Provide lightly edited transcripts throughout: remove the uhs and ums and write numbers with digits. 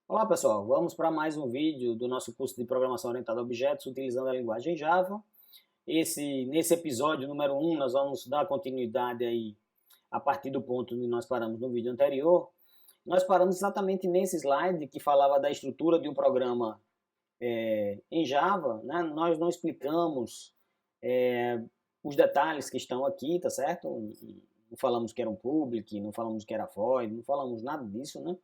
Olá pessoal, vamos para mais um vídeo do nosso curso de Programação Orientada a Objetos utilizando a linguagem Java. Nesse episódio número 1 nós vamos dar continuidade aí a partir do ponto onde nós paramos no vídeo anterior. Nós paramos exatamente nesse slide que falava da estrutura de um programa em Java, né? Nós não explicamos os detalhes que estão aqui, tá certo? Não falamos que era um public, não falamos que era void, não falamos nada disso, né?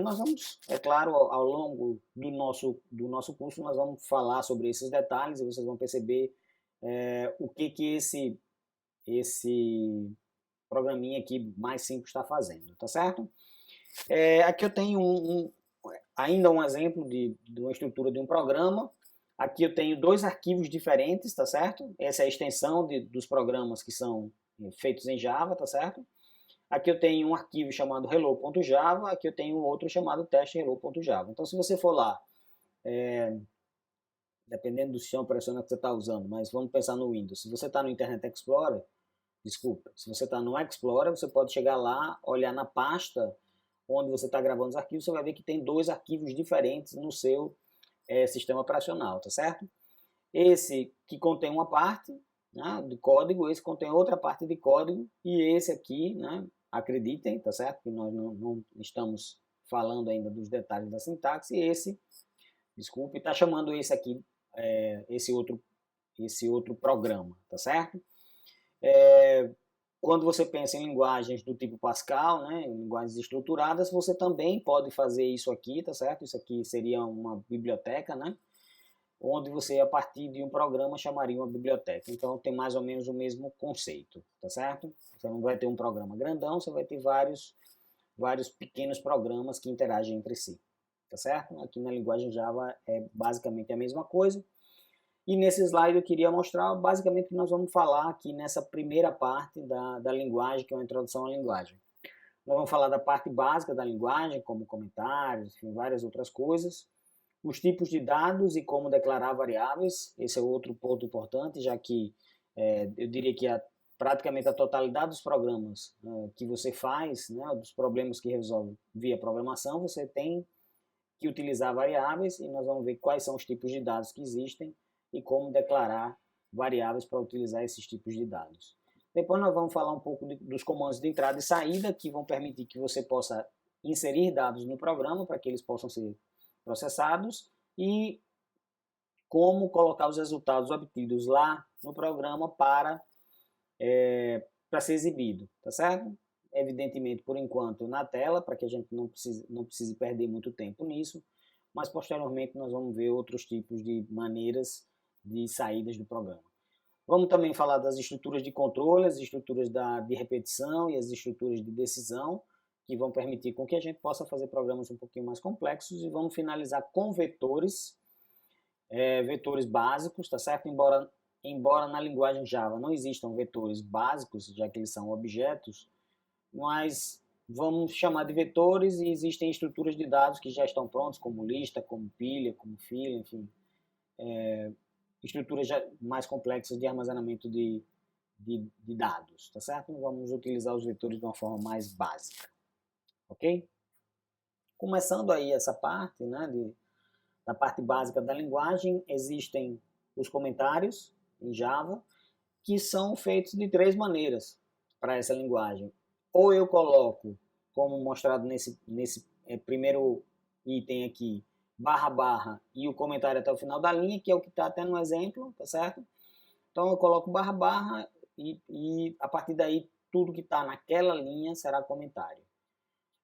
Nós vamos, é claro, ao longo do nosso curso, nós vamos falar sobre esses detalhes e vocês vão perceber o que esse programinha aqui mais simples está fazendo, tá certo? Aqui eu tenho ainda um exemplo de uma estrutura de um programa. Aqui eu tenho dois arquivos diferentes, tá certo? Essa é a extensão dos programas que são feitos em Java, tá certo? Aqui eu tenho um arquivo chamado hello.java, aqui eu tenho outro chamado teste.hello.java. Então, se você for lá, dependendo do sistema operacional que você está usando, mas vamos pensar no Windows. Se você está no Internet Explorer, desculpa, se você está no Explorer, você pode chegar lá, olhar na pasta onde você está gravando os arquivos, você vai ver que tem dois arquivos diferentes no seu sistema operacional, tá certo? Esse que contém uma parte, né, de código, esse contém outra parte de código, e esse aqui, né, acreditem, tá certo? Que nós não estamos falando ainda dos detalhes da sintaxe, e esse, desculpe, está chamando esse aqui, esse outro programa, tá certo? Quando você pensa em linguagens do tipo Pascal, né, em linguagens estruturadas, você também pode fazer isso aqui, tá certo? Isso aqui seria uma biblioteca, né? Onde você, a partir de um programa, chamaria uma biblioteca. Então, tem mais ou menos o mesmo conceito, tá certo? Você não vai ter um programa grandão, você vai ter vários pequenos programas que interagem entre si, tá certo? Aqui na linguagem Java é basicamente a mesma coisa. E nesse slide eu queria mostrar basicamente o que nós vamos falar aqui nessa primeira parte da linguagem, que é uma introdução à linguagem. Nós vamos falar da parte básica da linguagem, como comentários, enfim, várias outras coisas. Os tipos de dados e como declarar variáveis, esse é outro ponto importante, já que eu diria que praticamente a totalidade dos programas que você faz, né, dos problemas que resolve via programação, você tem que utilizar variáveis e nós vamos ver quais são os tipos de dados que existem e como declarar variáveis para utilizar esses tipos de dados. Depois nós vamos falar um pouco dos comandos de entrada e saída, que vão permitir que você possa inserir dados no programa para que eles possam ser processados e como colocar os resultados obtidos lá no programa para ser exibido, tá certo? Evidentemente, por enquanto, na tela, para que a gente não precise perder muito tempo nisso, mas posteriormente nós vamos ver outros tipos de maneiras de saídas do programa. Vamos também falar das estruturas de controle, as estruturas de repetição e as estruturas de decisão, que vão permitir com que a gente possa fazer programas um pouquinho mais complexos, e vamos finalizar com vetores, vetores básicos, tá certo? Embora na linguagem Java não existam vetores básicos, já que eles são objetos, mas vamos chamar de vetores, e existem estruturas de dados que já estão prontos, como lista, como pilha, como fila, enfim, estruturas mais complexas de armazenamento de dados, tá certo? Vamos utilizar os vetores de uma forma mais básica, ok? Começando aí essa parte, né, da parte básica da linguagem, existem os comentários em Java, que são feitos de três maneiras para essa linguagem. Ou eu coloco, como mostrado nesse primeiro item aqui, barra barra e o comentário até o final da linha, que é o que está até no exemplo, tá certo? Então eu coloco barra barra e a partir daí tudo que está naquela linha será comentário.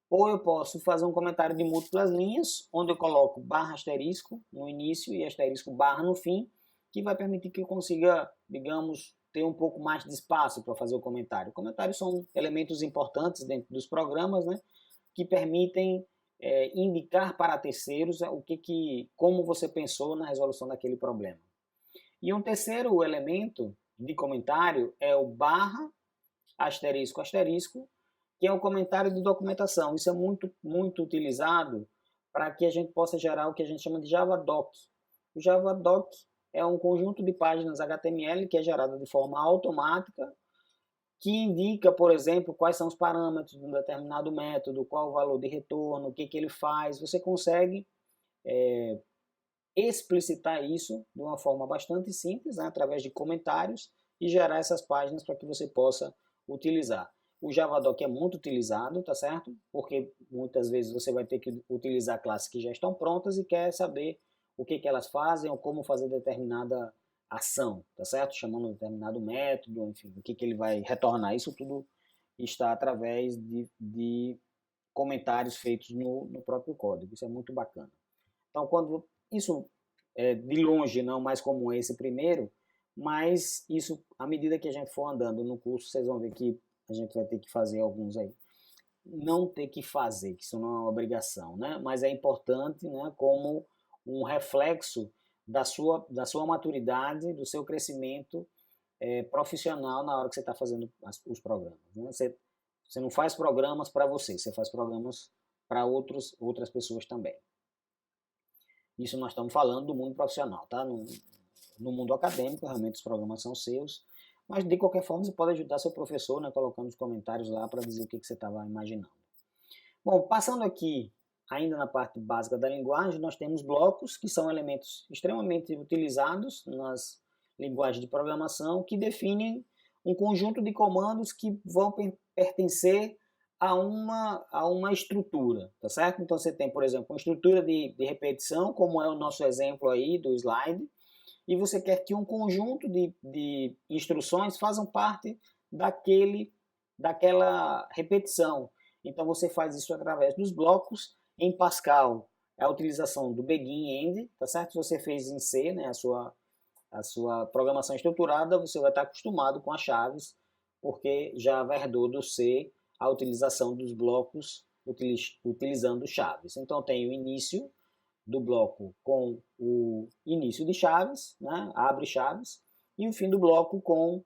Ou eu posso fazer um comentário de múltiplas linhas, onde eu coloco barra asterisco no início e asterisco barra no fim, que vai permitir que eu consiga, digamos, ter um pouco mais de espaço para fazer o comentário. Comentários são elementos importantes dentro dos programas, né, que permitem indicar para terceiros como você pensou na resolução daquele problema. E um terceiro elemento de comentário é o barra asterisco asterisco, que é o comentário de documentação. Isso é muito utilizado para que a gente possa gerar o que a gente chama de JavaDoc. O JavaDoc é um conjunto de páginas HTML que é gerado de forma automática que indica, por exemplo, quais são os parâmetros de um determinado método, qual o valor de retorno, o que, que ele faz. Você consegue explicitar isso de uma forma bastante simples, né, através de comentários, e gerar essas páginas para que você possa utilizar. O Javadoc é muito utilizado, tá certo? Porque muitas vezes você vai ter que utilizar classes que já estão prontas e quer saber o que, que elas fazem ou como fazer determinada ação, tá certo? Chamando um determinado método, enfim, o que, que ele vai retornar. Isso tudo está através de comentários feitos no próprio código. Isso é muito bacana. Então, quando isso é de longe não mais como esse primeiro, mas isso, à medida que a gente for andando no curso, vocês vão ver que a gente vai ter que fazer alguns aí. Não ter que fazer, que isso não é uma obrigação, né? Mas é importante, né, como um reflexo da sua maturidade, do seu crescimento profissional na hora que você está fazendo os programas. Né? Você não faz programas para você faz programas para outras pessoas também. Isso nós estamos falando do mundo profissional, tá? No mundo acadêmico, realmente os programas são seus, mas de qualquer forma você pode ajudar seu professor, né, colocando os comentários lá para dizer o que você estava imaginando. Bom, passando aqui ainda na parte básica da linguagem, nós temos blocos, que são elementos extremamente utilizados nas linguagens de programação, que definem um conjunto de comandos que vão pertencer a uma estrutura, tá certo? Então você tem, por exemplo, uma estrutura de repetição, como é o nosso exemplo aí do slide, e você quer que um conjunto de instruções façam parte daquela repetição. Então você faz isso através dos blocos. Em Pascal, é a utilização do begin-end, tá certo? Se você fez em C, né, a sua programação estruturada, você vai estar acostumado com as chaves, porque já herdou do C a utilização dos blocos utilizando chaves. Então tem o início do bloco com o início de chaves, né, abre chaves, e o fim do bloco com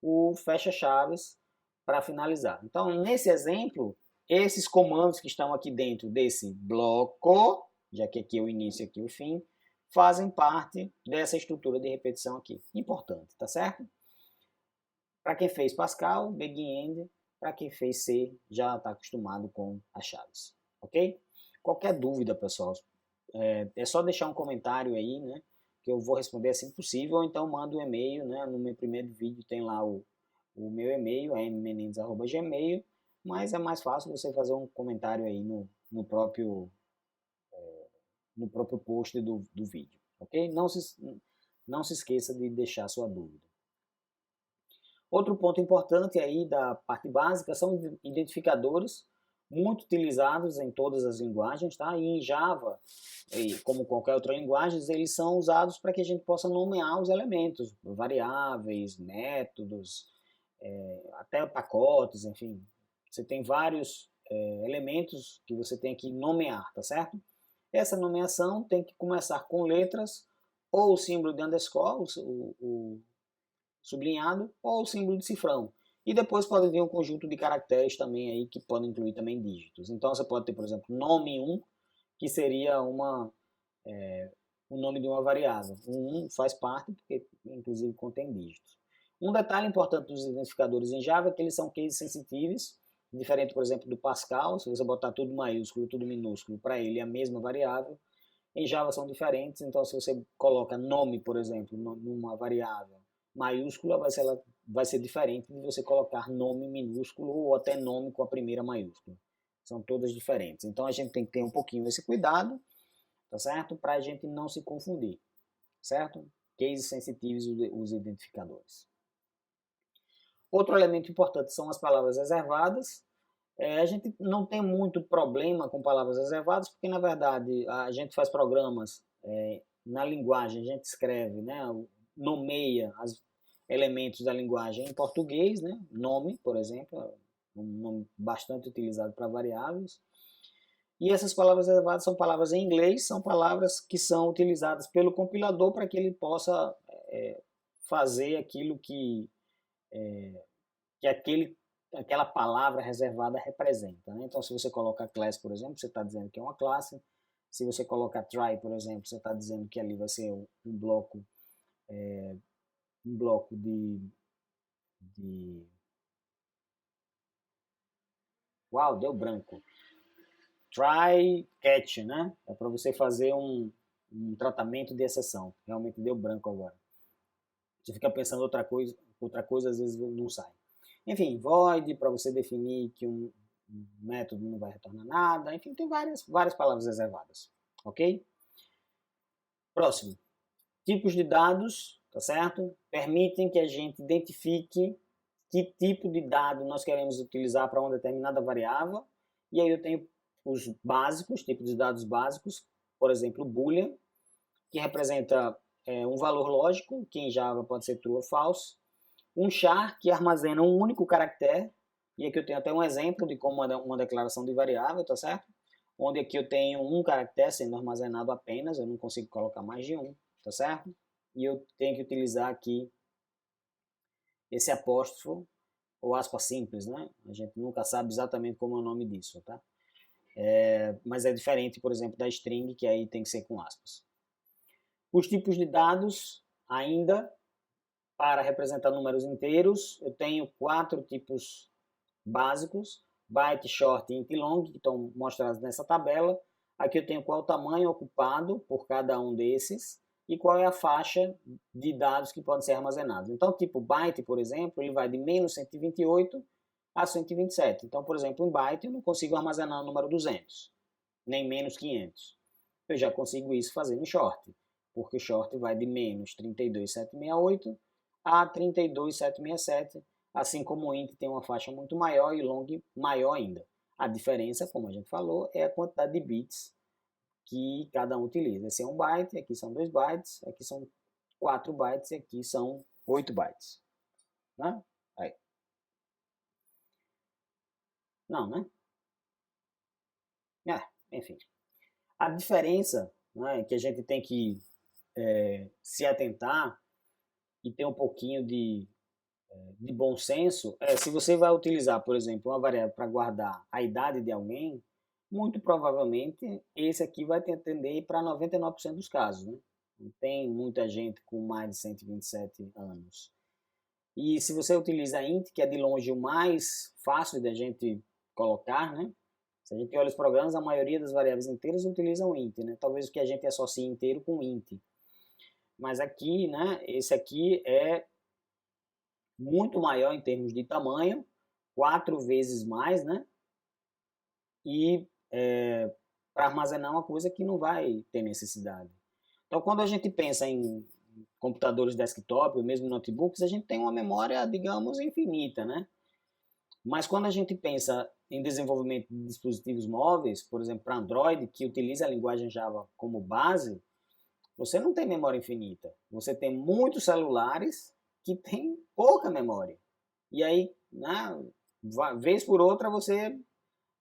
o fecha chaves para finalizar. Então, nesse exemplo, esses comandos que estão aqui dentro desse bloco, já que aqui é o início e aqui é o fim, fazem parte dessa estrutura de repetição aqui. Importante, tá certo? Para quem fez Pascal, begin-end. Para quem fez C, já está acostumado com as chaves. Ok? Qualquer dúvida, pessoal, é só deixar um comentário aí, né? Que eu vou responder assim que possível, ou então manda um e-mail, né? No meu primeiro vídeo tem lá o meu e-mail, é mmenendez@gmail, mas é mais fácil você fazer um comentário aí no próprio post do vídeo, ok? Não se esqueça de deixar sua dúvida. Outro ponto importante aí da parte básica são identificadores, muito utilizados em todas as linguagens, tá? E em Java, como qualquer outra linguagem, eles são usados para que a gente possa nomear os elementos, variáveis, métodos, até pacotes, enfim. Você tem vários elementos que você tem que nomear, tá certo? Essa nomeação tem que começar com letras ou o símbolo de underscore, o sublinhado, ou o símbolo de cifrão. E depois pode vir um conjunto de caracteres também aí que podem incluir também dígitos. Então você pode ter, por exemplo, nome 1, que seria o nome de uma variável. O 1 faz parte, porque inclusive contém dígitos. Um detalhe importante dos identificadores em Java é que eles são case sensitives, diferente, por exemplo, do Pascal. Se você botar tudo maiúsculo, tudo minúsculo, para ele é a mesma variável. Em Java são diferentes, então se você coloca nome, por exemplo, numa variável maiúscula, vai ser diferente de você colocar nome minúsculo ou até nome com a primeira maiúscula. São todas diferentes. Então a gente tem que ter um pouquinho esse cuidado, tá certo? Para a gente não se confundir, certo? Cases sensitivos os identificadores. Outro elemento importante são as palavras reservadas. A gente não tem muito problema com palavras reservadas, porque na verdade a gente faz programas na linguagem, a gente escreve, né, nomeia os elementos da linguagem em português, né, nome, por exemplo, um nome bastante utilizado para variáveis. E essas palavras reservadas são palavras em inglês, são palavras que são utilizadas pelo compilador para que ele possa fazer aquilo que aquela palavra reservada representa. Né? Então, se você coloca class, por exemplo, você está dizendo que é uma classe. Se você coloca try, por exemplo, você está dizendo que ali vai ser um bloco de Uau, deu branco. Try catch, né? É para você fazer um tratamento de exceção. Realmente deu branco agora. Você fica pensando outra coisa às vezes não sai. Enfim, void, para você definir que um método não vai retornar nada. Enfim, tem várias palavras reservadas. Ok? Próximo. Tipos de dados, tá certo? Permitem que a gente identifique que tipo de dado nós queremos utilizar para uma determinada variável. E aí eu tenho os básicos, tipos de dados básicos, por exemplo, Boolean, que representa um valor lógico, que em Java pode ser true ou false. Um char, que armazena um único caractere, e aqui eu tenho até um exemplo de como uma declaração de variável, tá certo? Onde aqui eu tenho um caractere sendo armazenado apenas, eu não consigo colocar mais de um, tá certo? E eu tenho que utilizar aqui esse apóstrofo, ou aspa simples, né? A gente nunca sabe exatamente como é o nome disso, tá? Mas é diferente, por exemplo, da string, que aí tem que ser com aspas. Os tipos de dados, ainda, para representar números inteiros, eu tenho 4 tipos básicos, byte, short, int e long, que estão mostrados nessa tabela. Aqui eu tenho qual o tamanho ocupado por cada um desses e qual é a faixa de dados que podem ser armazenados. Então, tipo byte, por exemplo, ele vai de menos 128 a 127. Então, por exemplo, em byte eu não consigo armazenar o número 200, nem menos 500. Eu já consigo isso fazer no short, porque o short vai de menos 32.768 a 32.767, assim como o int tem uma faixa muito maior e o long maior ainda. A diferença, como a gente falou, é a quantidade de bits que cada um utiliza. Esse é 1 byte, aqui são 2 bytes, aqui são 4 bytes e aqui são 8 bytes. Né? Aí. Não, né? Enfim. A diferença, né, que a gente tem que se atentar e ter um pouquinho de bom senso se você vai utilizar, por exemplo, uma variável para guardar a idade de alguém, muito provavelmente esse aqui vai atender para 99% dos casos. Né? Não tem muita gente com mais de 127 anos. E se você utiliza int, que é de longe o mais fácil da gente colocar, né? Se a gente olha os programas, a maioria das variáveis inteiras utilizam int, né? Talvez o que a gente associe inteiro com int. Mas aqui, né, esse aqui é muito maior em termos de tamanho, 4 vezes mais, né? E para armazenar uma coisa que não vai ter necessidade. Então, quando a gente pensa em computadores desktop, ou mesmo notebooks, a gente tem uma memória, digamos, infinita, né? Mas quando a gente pensa em desenvolvimento de dispositivos móveis, por exemplo, para Android, que utiliza a linguagem Java como base, você não tem memória infinita. Você tem muitos celulares que têm pouca memória. E aí, né, vez por outra, você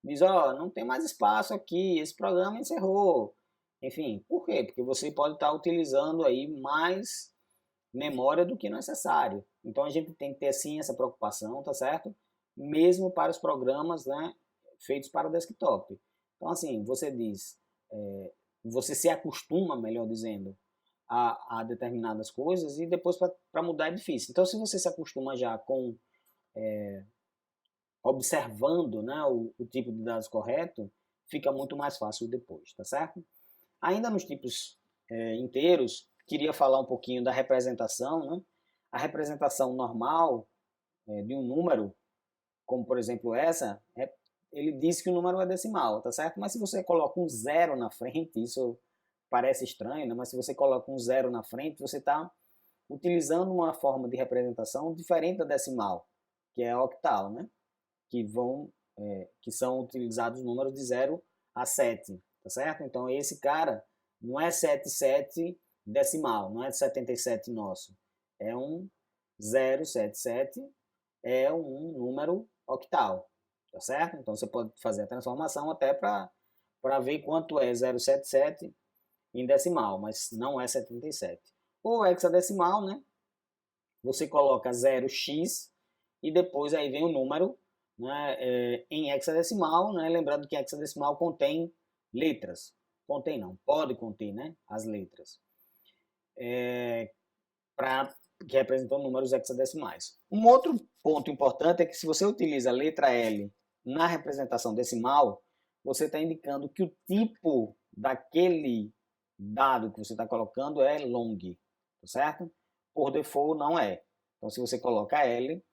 diz, ó, não tem mais espaço aqui, esse programa encerrou. Enfim, por quê? Porque você pode estar utilizando aí mais memória do que necessário. Então a gente tem que ter sim essa preocupação, tá certo? Mesmo para os programas, né, feitos para o desktop. Então assim, você diz, você se acostuma, melhor dizendo, a determinadas coisas e depois para mudar é difícil. Então se você se acostuma já com observando, né, o tipo de dados correto, fica muito mais fácil depois, tá certo? Ainda nos tipos inteiros, queria falar um pouquinho da representação, né? A representação normal de um número, como por exemplo essa, ele diz que o número é decimal, tá certo? Mas se você coloca um zero na frente, isso parece estranho, né? Mas se você coloca um zero na frente, você está utilizando uma forma de representação diferente da decimal, que é a octal, né? Que são utilizados números de 0 a 7, tá certo? Então esse cara não é 77 decimal, não é de 77 nosso, é um 077, é um número octal, tá certo? Então você pode fazer a transformação até para ver quanto é 077 em decimal, mas não é 77. Ou hexadecimal, né? Você coloca 0x e depois aí vem o número, né, em hexadecimal, né, lembrando que hexadecimal contém letras. Contém não, pode conter, né, as letras. Que representam números hexadecimais. Um outro ponto importante é que se você utiliza a letra L na representação decimal, você está indicando que o tipo daquele dado que você está colocando é long, tá certo? Por default não é. Então, se você coloca L,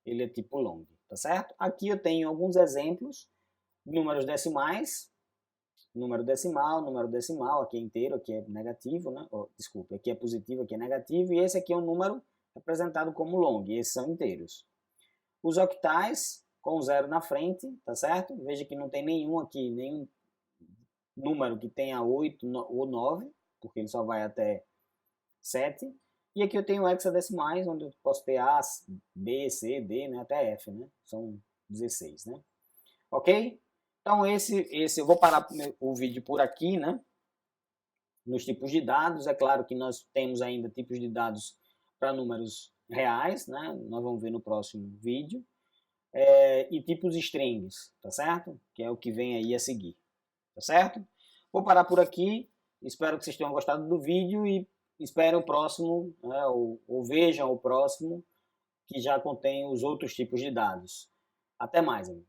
ele é tipo long, tá certo? Aqui eu tenho alguns exemplos, números decimais, número decimal, aqui é inteiro, aqui é negativo, né? Oh, desculpa, aqui é positivo, aqui é negativo, e esse aqui é um número representado como long, e esses são inteiros. Os octais, com 0 na frente, tá certo? Veja que não tem nenhum aqui, nenhum número que tenha 8 ou 9, porque ele só vai até 7. E aqui eu tenho hexadecimais, onde eu posso ter A, B, C, D, né, até F, né? São 16, né? Ok? Então, eu vou parar o vídeo por aqui, né? Nos tipos de dados, é claro que nós temos ainda tipos de dados para números reais, né? Nós vamos ver no próximo vídeo. E tipos strings, tá certo? Que é o que vem aí a seguir, tá certo? Vou parar por aqui, espero que vocês tenham gostado do vídeo e esperem o próximo, né? ou vejam o próximo, que já contém os outros tipos de dados. Até mais, amigo.